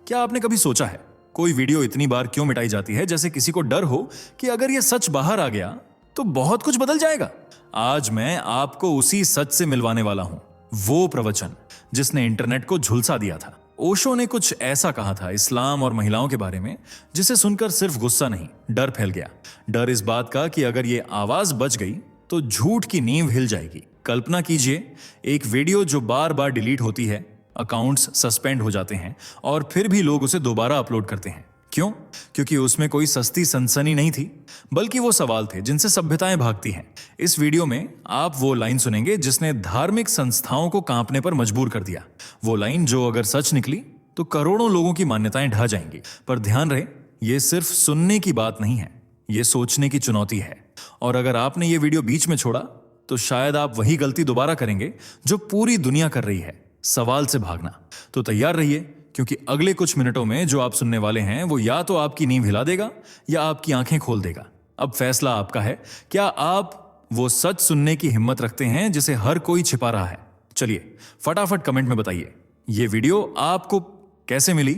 क्या आपने कभी सोचा है कोई वीडियो इतनी बार क्यों मिटाई जाती है, जैसे किसी को डर हो कि अगर ये सच बाहर आ गया तो बहुत कुछ बदल जाएगा। आज मैं आपको उसी सच से मिलवाने वाला हूं, वो प्रवचन जिसने इंटरनेट को झुलसा दिया था। ओशो ने कुछ ऐसा कहा था इस्लाम और महिलाओं के बारे में, जिसे सुनकर सिर्फ गुस्सा नहीं, डर फैल गया। डर इस बात का कि अगर ये आवाज बच गई तो झूठ की नींव हिल जाएगी। कल्पना कीजिए, एक वीडियो जो बार बार डिलीट होती है, अकाउंट्स सस्पेंड हो जाते हैं और फिर भी लोग उसे दोबारा अपलोड करते हैं। क्यों? क्योंकि उसमें कोई सस्ती सनसनी नहीं थी, बल्कि वो सवाल थे जिनसे सभ्यताएं भागती हैं। इस वीडियो में आप वो लाइन सुनेंगे जिसने धार्मिक संस्थाओं को कांपने पर मजबूर कर दिया। वो लाइन जो अगर सच निकली तो करोड़ों लोगों की मान्यताएं ढह जाएंगी। पर ध्यान रहे, ये सिर्फ सुनने की बात नहीं है, ये सोचने की चुनौती है। और अगर आपने ये वीडियो बीच में छोड़ा तो शायद आप वही गलती दोबारा करेंगे जो पूरी दुनिया कर रही है, सवाल से भागना। तो तैयार रहिए, क्योंकि अगले कुछ मिनटों में जो आप सुनने वाले हैं वो या तो आपकी नींव हिला देगा या आपकी आंखें खोल देगा। अब फैसला आपका है, क्या आप वो सच सुनने की हिम्मत रखते हैं जिसे हर कोई छिपा रहा है? चलिए फटाफट कमेंट में बताइए, ये वीडियो आपको कैसे मिली?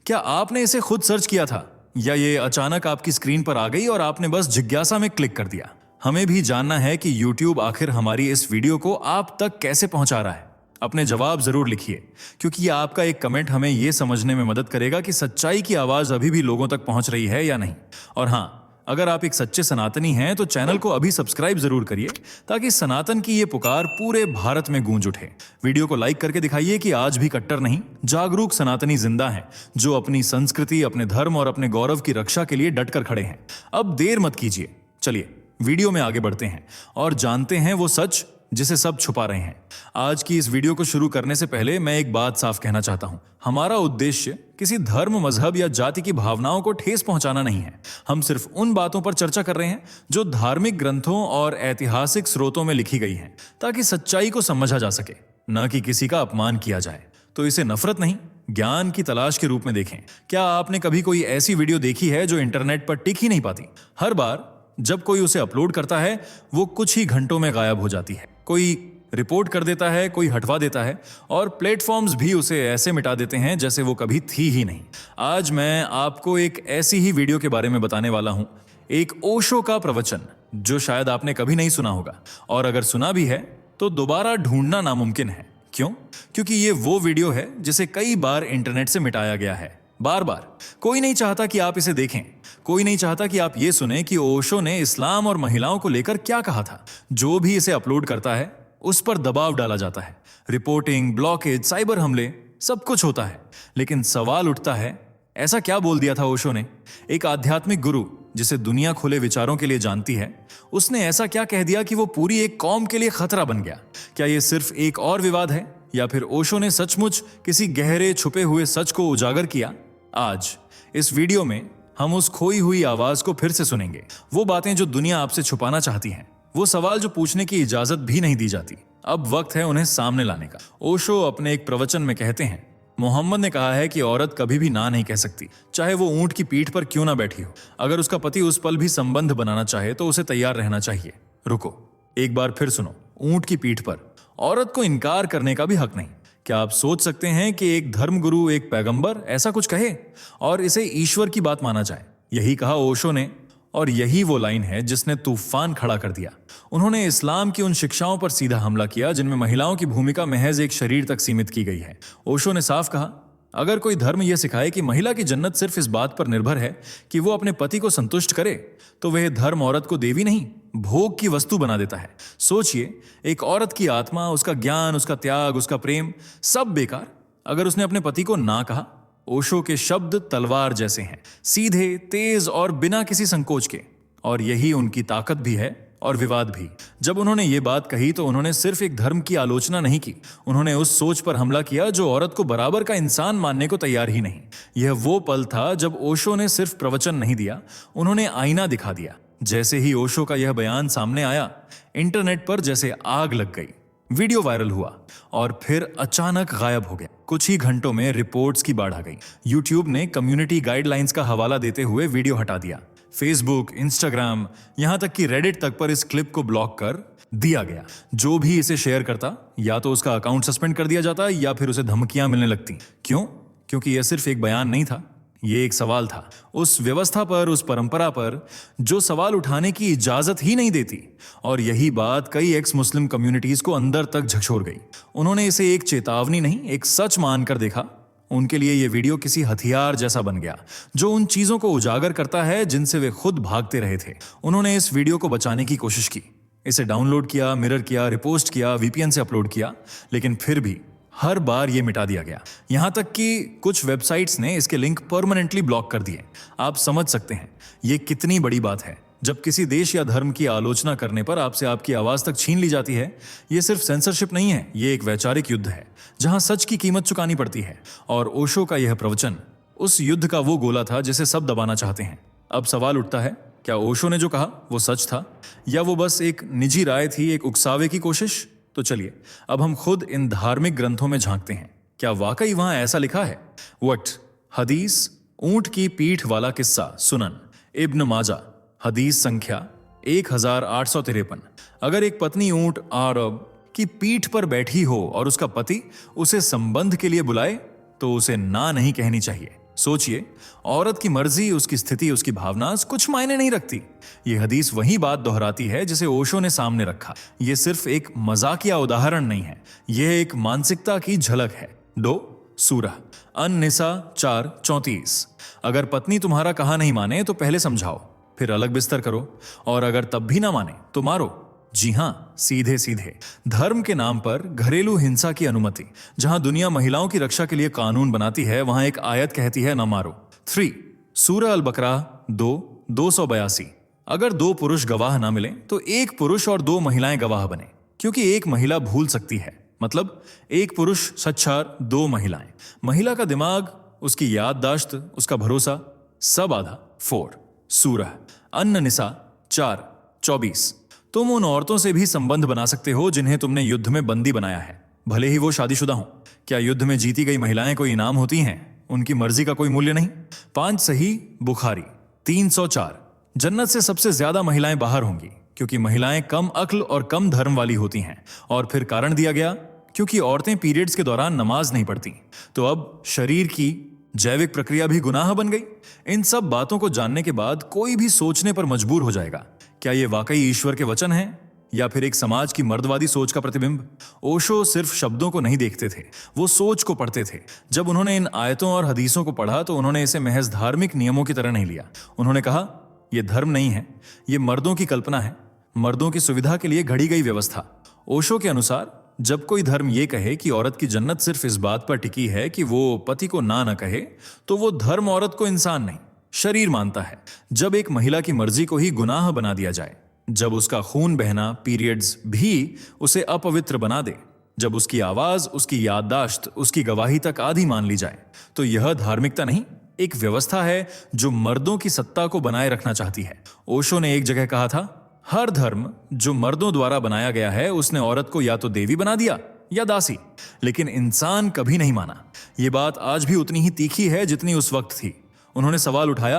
क्या आपने इसे खुद सर्च किया था या ये अचानक आपकी स्क्रीन पर आ गई और आपने बस जिज्ञासा में क्लिक कर दिया? हमें भी जानना है कि YouTube आखिर हमारी इस वीडियो को आप तक कैसे पहुंचा रहा है। अपने जवाब जरूर लिखिए, क्योंकि ये आपका एक कमेंट हमें यह समझने में मदद करेगा कि सच्चाई की आवाज अभी भी लोगों तक पहुंच रही है या नहीं। और हां, अगर आप एक सच्चे सनातनी हैं तो चैनल को अभी सब्सक्राइब जरूर करिए, ताकि सनातन की ये पुकार पूरे भारत में गूंज उठे। वीडियो को लाइक करके दिखाइए कि आज भी कट्टर नहीं, जागरूक सनातनी जिंदा हैं, जो अपनी संस्कृति, अपने धर्म और अपने गौरव की रक्षा के लिए डटकर खड़े हैं। अब देर मत कीजिए, चलिए वीडियो में आगे बढ़ते हैं और जानते हैं वो सच जिसे सब छुपा रहे हैं। आज की इस वीडियो को शुरू करने से पहले मैं एक बात साफ कहना चाहता हूं। हमारा उद्देश्य किसी धर्म, मजहब या जाति की भावनाओं को ठेस पहुंचाना नहीं है। हम सिर्फ उन बातों पर चर्चा कर रहे हैं जो धार्मिक ग्रंथों और ऐतिहासिक स्रोतों में लिखी गई हैं, ताकि सच्चाई को समझा जा सके, न कि किसी का अपमान किया जाए। तो इसे नफरत नहीं, ज्ञान की तलाश के रूप में देखें। क्या आपने कभी कोई ऐसी वीडियो देखी है जो इंटरनेट पर टिक ही नहीं पाती? हर बार जब कोई उसे अपलोड करता है वो कुछ ही घंटों में गायब हो जाती है। कोई रिपोर्ट कर देता है, कोई हटवा देता है, और प्लेटफॉर्म्स भी उसे ऐसे मिटा देते हैं जैसे वो कभी थी ही नहीं। आज मैं आपको एक ऐसी ही वीडियो के बारे में बताने वाला हूं, एक ओशो का प्रवचन जो शायद आपने कभी नहीं सुना होगा, और अगर सुना भी है तो दोबारा ढूंढना नामुमकिन है। क्यों? क्योंकि ये वो वीडियो है जिसे कई बार इंटरनेट से मिटाया गया है, बार बार। कोई नहीं चाहता कि आप इसे देखें, कोई नहीं चाहता कि आप ये सुने कि ओशो ने इस्लाम और महिलाओं को लेकर क्या कहा था। जो भी इसे अपलोड करता है उस पर दबाव डाला जाता है, रिपोर्टिंग, ब्लॉकेज, साइबर हमले, सब कुछ होता है। लेकिन सवाल उठता है, ऐसा क्या बोल दिया था ओशो ने? एक आध्यात्मिक गुरु जिसे दुनिया खुले विचारों के लिए जानती है, उसने ऐसा क्या कह दिया कि वो पूरी एक कौम के लिए खतरा बन गया? क्या ये सिर्फ एक और विवाद है, या फिर ओशो ने सचमुच किसी गहरे छुपे हुए सच को उजागर किया? आज इस वीडियो में हम उस खोई हुई आवाज को फिर से सुनेंगे। वो बातें जो दुनिया आपसे छुपाना चाहती हैं, वो सवाल जो पूछने की इजाजत भी नहीं दी जाती। अब वक्त है उन्हें सामने लाने का। ओशो अपने एक प्रवचन में कहते हैं, मोहम्मद ने कहा है कि औरत कभी भी ना नहीं कह सकती, चाहे वो ऊंट की पीठ पर क्यों ना बैठी हो। अगर उसका पति उस पल भी संबंध बनाना चाहे तो उसे तैयार रहना चाहिए। रुको, एक बार फिर सुनो। ऊंट की पीठ पर औरत को इनकार करने का भी हक नहीं। क्या आप सोच सकते हैं कि एक धर्मगुरु, एक पैगंबर ऐसा कुछ कहे और इसे ईश्वर की बात माना जाए? यही कहा ओशो ने, और यही वो लाइन है जिसने तूफान खड़ा कर दिया। उन्होंने इस्लाम की उन शिक्षाओं पर सीधा हमला किया जिनमें महिलाओं की भूमिका महज एक शरीर तक सीमित की गई है। ओशो ने साफ कहा, अगर कोई धर्म यह सिखाए कि महिला की जन्नत सिर्फ इस बात पर निर्भर है कि वो अपने पति को संतुष्ट करे, तो वह धर्म औरत को देवी नहीं, भोग की वस्तु बना देता है। सोचिए, एक औरत की आत्मा, उसका ज्ञान, उसका त्याग, उसका प्रेम, सब बेकार अगर उसने अपने पति को ना कहा। ओशो के शब्द तलवार जैसे हैं, सीधे, तेज और बिना किसी संकोच के। और यही उनकी ताकत भी है और विवाद भी। जब उन्होंने ये बात कही तो उन्होंने सिर्फ एक धर्म की आलोचना नहीं की, उन्होंने उस सोच पर हमला किया जो औरत को बराबर का इंसान मानने को तैयार ही नहीं। यह वो पल था जब ओशो ने सिर्फ प्रवचन नहीं दिया, उन्होंने आईना दिखा दिया। जैसे ही ओशो का यह बयान सामने आया, इंटरनेट पर जैसे आग लग गई। वीडियो वायरल हुआ और फिर अचानक गायब हो गया। कुछ ही घंटों में रिपोर्ट्स की बाढ़ आ गई। यूट्यूब ने कम्युनिटी गाइडलाइंस का हवाला देते हुए वीडियो हटा दिया। फेसबुक, इंस्टाग्राम, यहां तक कि रेडिट तक पर इस क्लिप को ब्लॉक कर दिया गया। जो भी इसे शेयर करता, या तो उसका अकाउंट सस्पेंड कर दिया जाता या फिर उसे धमकियां मिलने लगती। क्यों? क्योंकि यह सिर्फ एक बयान नहीं था, ये एक सवाल था उस व्यवस्था पर, उस परंपरा पर जो सवाल उठाने की इजाजत ही नहीं देती। और यही बात कई एक्स मुस्लिम कम्युनिटीज को अंदर तक झकझोर गई। उन्होंने इसे एक चेतावनी नहीं, एक सच मानकर देखा। उनके लिए यह वीडियो किसी हथियार जैसा बन गया जो उन चीजों को उजागर करता है जिनसे वे खुद भागते रहे थे। उन्होंने इस वीडियो को बचाने की कोशिश की, इसे डाउनलोड किया, मिरर किया, रिपोस्ट किया, वीपीएन से अपलोड किया, लेकिन फिर भी हर बार ये मिटा दिया गया। यहां तक कि कुछ वेबसाइट्स ने इसके लिंक परमानेंटली ब्लॉक कर दिए। आप समझ सकते हैं ये कितनी बड़ी बात है जब किसी देश या धर्म की आलोचना करने पर आपसे आपकी आवाज तक छीन ली जाती है। ये सिर्फ सेंसरशिप नहीं है, ये एक वैचारिक युद्ध है जहां सच की कीमत चुकानी पड़ती है। और ओशो का यह प्रवचन उस युद्ध का वो गोला था जिसे सब दबाना चाहते हैं। अब सवाल उठता है, क्या ओशो ने जो कहा वो सच था या वो बस एक निजी राय थी, एक उकसावे की कोशिश? तो चलिए अब हम खुद इन धार्मिक ग्रंथों में झांकते हैं। क्या वाकई वहां ऐसा लिखा है? वट हदीस, ऊंट की पीठ वाला किस्सा, सुनन इब्न माजा, हदीस संख्या 1853। अगर एक पत्नी ऊंट अरब की पीठ पर बैठी हो और उसका पति उसे संबंध के लिए बुलाए तो उसे ना नहीं कहनी चाहिए। सोचिए, औरत की मर्जी, उसकी स्थिति, उसकी भावना कुछ मायने नहीं रखती। यह हदीस वही बात दोहराती है जिसे ओशो ने सामने रखा। यह सिर्फ एक मजाकिया उदाहरण नहीं है, यह एक मानसिकता की झलक है। 2 सूरह अन-निसा 4:34। अगर पत्नी तुम्हारा कहा नहीं माने तो पहले समझाओ, फिर अलग बिस्तर करो, और अगर तब भी ना माने तो मारो। जी हां, सीधे सीधे। धर्म के नाम पर घरेलू हिंसा की अनुमति। जहां दुनिया महिलाओं की रक्षा के लिए कानून बनाती है, वहां एक आयत कहती है, ना मारो। 3 सूरह अल-बकरा 2:282। अगर 2 पुरुष गवाह ना मिले तो 1 पुरुष और 2 महिलाएं गवाह बने, क्योंकि एक महिला भूल सकती है। मतलब 1 पुरुष सच्चार, 2 महिलाएं। महिला का दिमाग, उसकी याददाश्त, उसका भरोसा सब आधा। 4 सूरह अन-निसा 4:24। तुम उन औरतों से भी संबंध बना सकते हो जिन्हें तुमने युद्ध में बंदी बनाया है, भले ही वो शादीशुदा हों। क्या युद्ध में जीती गई महिलाएं कोई इनाम होती हैं? उनकी मर्जी का कोई मूल्य नहीं। 5 सही बुखारी 304। जन्नत से सबसे ज्यादा महिलाएं बाहर होंगी क्योंकि महिलाएं कम अक्ल और कम धर्म वाली होती हैं। और फिर कारण दिया गया, क्योंकि औरतें पीरियड्स के दौरान नमाज नहीं पढ़ती। तो अब शरीर की जैविक प्रक्रिया भी गुनाह बन गई। इन सब बातों को जानने के बाद कोई भी सोचने पर मजबूर हो जाएगा, क्या ये वाकई ईश्वर के वचन हैं या फिर एक समाज की मर्दवादी सोच का प्रतिबिंब? ओशो सिर्फ शब्दों को नहीं देखते थे, वो सोच को पढ़ते थे। जब उन्होंने इन आयतों और हदीसों को पढ़ा तो उन्होंने इसे महज धार्मिक नियमों की तरह नहीं लिया। उन्होंने कहा, यह धर्म नहीं है, ये मर्दों की कल्पना है, मर्दों की सुविधा के लिए घड़ी गई व्यवस्था। ओशो के अनुसार जब कोई धर्म ये कहे कि औरत की जन्नत सिर्फ इस बात पर टिकी है कि वो पति को ना कहे, तो वो धर्म औरत को इंसान नहीं, शरीर मानता है। जब एक महिला की मर्जी को ही गुनाह बना दिया जाए, जब उसका खून बहना, पीरियड्स भी उसे अपवित्र बना दे, जब उसकी आवाज, उसकी याददाश्त, उसकी गवाही तक आधी मान ली जाए, तो यह धार्मिकता नहीं, एक व्यवस्था है जो मर्दों की सत्ता को बनाए रखना चाहती है। ओशो ने एक जगह कहा था, हर धर्म जो मर्दों द्वारा बनाया गया है उसने औरत को या तो देवी बना दिया या दासी, लेकिन इंसान कभी नहीं माना। यह बात आज भी उतनी ही तीखी है जितनी उस वक्त थी। उन्होंने सवाल उठाया,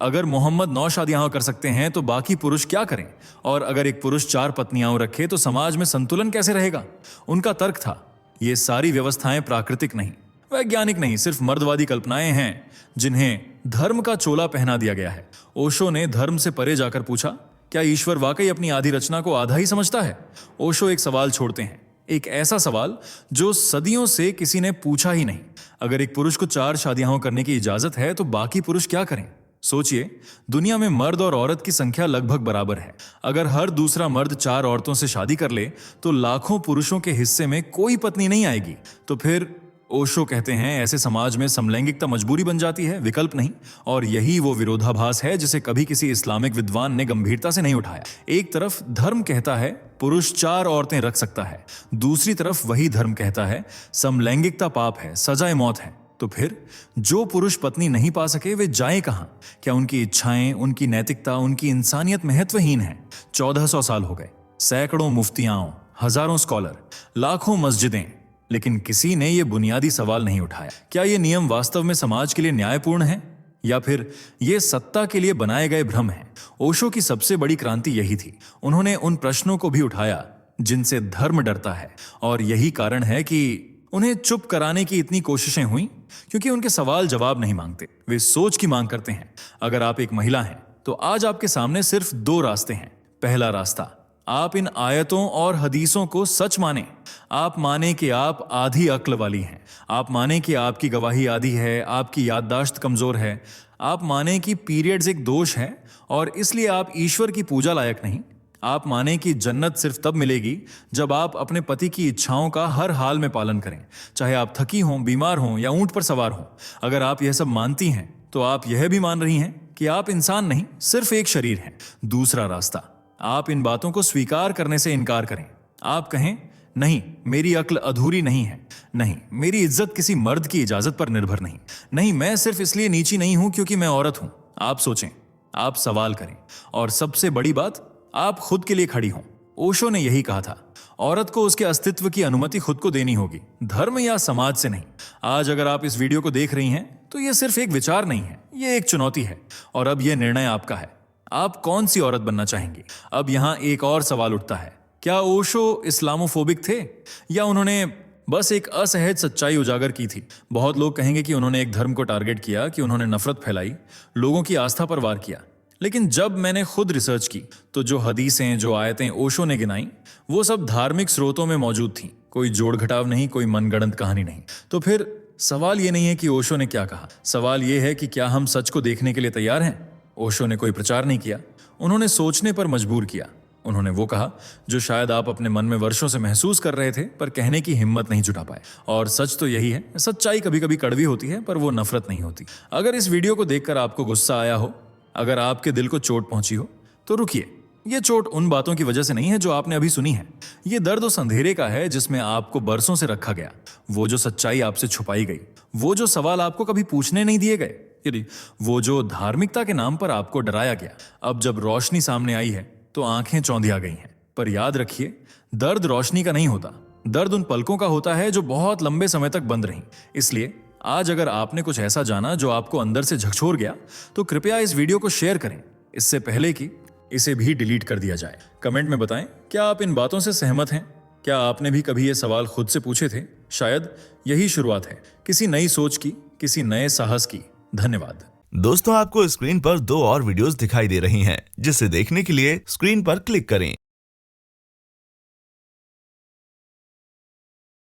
अगर मोहम्मद 9 शादियां कर सकते हैं तो बाकी पुरुष क्या करें? और अगर एक पुरुष 4 पत्नियां रखे तो समाज में संतुलन कैसे रहेगा? उनका तर्क था, ये सारी व्यवस्थाएं प्राकृतिक नहीं, वैज्ञानिक नहीं, सिर्फ मर्दवादी कल्पनाएं हैं जिन्हें धर्म का चोला पहना दिया गया है। ओशो ने धर्म से परे जाकर पूछा, क्या ईश्वर वाकई अपनी आधी रचना को आधा ही समझता है? ओशो एक सवाल छोड़ते हैं, एक ऐसा सवाल जो सदियों से किसी ने पूछा ही नहीं। अगर एक पुरुष को 4 शादियां करने की इजाजत है तो बाकी पुरुष क्या करें? सोचिए, दुनिया में मर्द और औरत की संख्या लगभग बराबर है। अगर हर दूसरा मर्द 4 औरतों से शादी कर ले तो लाखों पुरुषों के हिस्से में कोई पत्नी नहीं आएगी। तो फिर ओशो कहते हैं, ऐसे समाज में समलैंगिकता मजबूरी बन जाती है, विकल्प नहीं। और यही वो विरोधाभास है जिसे कभी किसी इस्लामिक विद्वान ने गंभीरता से नहीं उठाया। एक तरफ धर्म कहता है पुरुष 4 औरतें रख सकता है, दूसरी तरफ वही धर्म कहता है समलैंगिकता पाप है, सजाए मौत है। तो फिर जो पुरुष पत्नी नहीं पा सके वे जाएं कहां? क्या उनकी इच्छाएं, उनकी नैतिकता, उनकी इंसानियत महत्वहीन है? 1400 साल हो गए, सैकड़ों मुफ्तियाओं, हजारों स्कॉलर, लाखों मस्जिदें, लेकिन किसी ने यह बुनियादी सवाल नहीं उठाया, क्या ये नियम वास्तव में समाज के लिए न्यायपूर्ण है या फिर ये सत्ता के लिए बनाए गए भ्रम हैं? ओशो की सबसे बड़ी क्रांति यही थी, उन्होंने उन प्रश्नों को भी उठाया जिनसे धर्म डरता है। और यही कारण है कि उन्हें चुप कराने की इतनी कोशिशें हुई क्योंकि उनके सवाल जवाब नहीं मांगते, वे सोच की मांग करते हैं। अगर आप एक महिला हैं तो आज आपके सामने सिर्फ दो रास्ते हैं। पहला रास्ता, आप इन आयतों और हदीसों को सच माने। आप माने कि आप आधी अक्ल वाली हैं। आप माने कि आपकी गवाही आधी है, आपकी याददाश्त कमजोर है। आप माने कि पीरियड्स एक दोष है और इसलिए आप ईश्वर की पूजा लायक नहीं। आप माने कि जन्नत सिर्फ तब मिलेगी जब आप अपने पति की इच्छाओं का हर हाल में पालन करें, चाहे आप थकी हों, बीमार हों या ऊंट पर सवार हों। अगर आप यह सब मानती हैं तो आप यह भी मान रही हैं कि आप इंसान नहीं, सिर्फ एक शरीर हैं। दूसरा रास्ता, आप इन बातों को स्वीकार करने से इनकार करें। आप कहें, नहीं, मेरी अक्ल अधूरी नहीं है। नहीं, मेरी इज्जत किसी मर्द की इजाजत पर निर्भर नहीं। नहीं, मैं सिर्फ इसलिए नीची नहीं हूं क्योंकि मैं औरत हूं। आप सोचें, आप सवाल करें और सबसे बड़ी बात, आप खुद के लिए खड़ी हों। ओशो ने यही कहा था, औरत को उसके अस्तित्व की अनुमति खुद को देनी होगी, धर्म या समाज से नहीं। आज अगर आप इस वीडियो को देख रही हैं तो यह सिर्फ एक विचार नहीं है, यह एक चुनौती है और अब यह निर्णय आपका है। आप कौन सी औरत बनना चाहेंगी? अब यहां एक और सवाल उठता है, क्या ओशो इस्लामोफोबिक थे या उन्होंने बस एक असहज सच्चाई उजागर की थी? बहुत लोग कहेंगे कि उन्होंने एक धर्म को टारगेट किया, कि उन्होंने नफरत फैलाई, लोगों की आस्था पर वार किया। लेकिन जब मैंने खुद रिसर्च की तो जो हदीसें, जो आयतें ओशो ने गिनाई, वो सब धार्मिक स्रोतों में मौजूद थीं। कोई जोड़ घटाव नहीं, कोई मनगढ़ंत कहानी नहीं। तो फिर सवाल ये नहीं है कि ओशो ने क्या कहा, सवाल ये है कि क्या हम सच को देखने के लिए तैयार हैं? ओशो ने कोई प्रचार नहीं किया, उन्होंने सोचने पर मजबूर किया। उन्होंने वो कहा जो शायद आप अपने मन में वर्षों से महसूस कर रहे थे पर कहने की हिम्मत नहीं जुटा पाए। और सच तो यही है, सच्चाई कभी कभी कड़वी होती है पर वो नफरत नहीं होती। अगर इस वीडियो को देखकर आपको गुस्सा आया हो, अगर आपके दिल को चोट पहुंची हो, तो रुकिए। ये चोट उन बातों की वजह से नहीं है जो आपने अभी सुनी है। ये दर्द उस अंधेरे का है जिसमें आपको बरसों से रखा गया, वो जो सच्चाई आपसे छुपाई गई, वो जो सवाल आपको कभी पूछने नहीं दिए गए, वो जो धार्मिकता के नाम पर आपको डराया गया। अब जब रोशनी सामने आई है तो आंखें चौंधिया गई हैं। पर याद रखिए, दर्द रोशनी का नहीं होता, दर्द उन पलकों का होता है जो बहुत लंबे समय तक बंद रहीं। इसलिए आज अगर आपने कुछ ऐसा जाना जो आपको अंदर से झकझोर गया, तो कृपया इस वीडियो को शेयर करें, इससे पहले कि इसे भी डिलीट कर दिया जाए। कमेंट में बताएं, क्या आप इन बातों से सहमत हैं? क्या आपने भी कभी ये सवाल खुद से पूछे थे? शायद यही शुरुआत है किसी नई सोच की, किसी नए साहस की। धन्यवाद। दोस्तों, आपको स्क्रीन पर 2 और वीडियोस दिखाई दे रही हैं, जिसे देखने के लिए स्क्रीन पर क्लिक करें।